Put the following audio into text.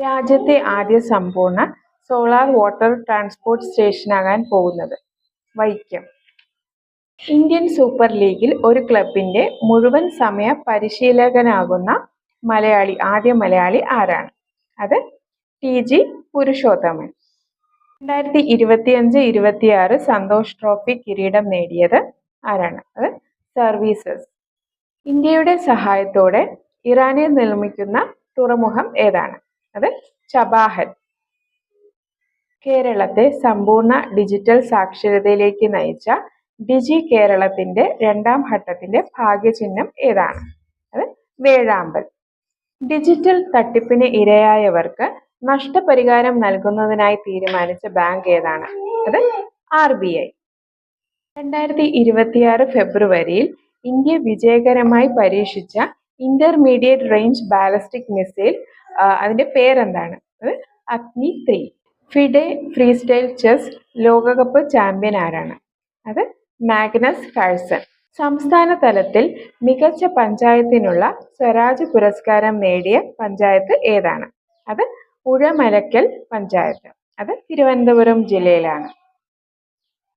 രാജ്യത്തെ ആദ്യ സമ്പൂർണ്ണ സോളാർ വാട്ടർ ട്രാൻസ്പോർട്ട് സ്റ്റേഷനാകാൻ പോകുന്നത്? വൈക്കം. ഇന്ത്യൻ സൂപ്പർ ലീഗിൽ ഒരു ക്ലബിന്റെ മുഴുവൻ സമയ പരിശീലകനാകുന്ന ആദ്യ മലയാളി ആരാണ്? അത് TG പുരുഷോത്തമൻ. 2025-26 സന്തോഷ് ട്രോഫി കിരീടം നേടിയത് ആരാണ്? അത് സർവീസസ്. ഇന്ത്യയുടെ സഹായത്തോടെ ഇറാനിൽ നിർമ്മിക്കുന്ന തുറമുഖം ഏതാണ്? അത് ചബാഹർ. കേരളത്തെ സമ്പൂർണ്ണ ഡിജിറ്റൽ സാക്ഷരതയിലേക്ക് നയിച്ച ഡിജി കേരളത്തിന്റെ 2ാം ഘട്ടത്തിന്റെ ഭാഗ്യചിഹ്നം ഏതാണ്? അത് വേഴാമ്പൽ. ഡിജിറ്റൽ തട്ടിപ്പിന് ഇരയായവർക്ക് നഷ്ടപരിഹാരം നൽകുന്നതിനായി തീരുമാനിച്ച ബാങ്ക് ഏതാണ്? അത് RBI. 2026 ഫെബ്രുവരിയിൽ ഇന്ത്യ വിജയകരമായി പരീക്ഷിച്ച ഇന്റർമീഡിയറ്റ് റേഞ്ച് ബാലിസ്റ്റിക് മിസൈൽ അതിന്റെ പേരെന്താണ്? അത് അഗ്നി 3. ഫിഡെ ഫ്രീസ്റ്റൈൽ ചെസ് ലോകകപ്പ് ചാമ്പ്യൻ ആരാണ്? അത് മാഗ്നസ് കാഴ്സൺ. സംസ്ഥാന തലത്തിൽ മികച്ച പഞ്ചായത്തിനുള്ള സ്വരാജ് പുരസ്കാരം നേടിയ പഞ്ചായത്ത് ഏതാണ്? അത് ഉഴമലക്കൽ പഞ്ചായത്ത്. അത് തിരുവനന്തപുരം ജില്ലയിലാണ്.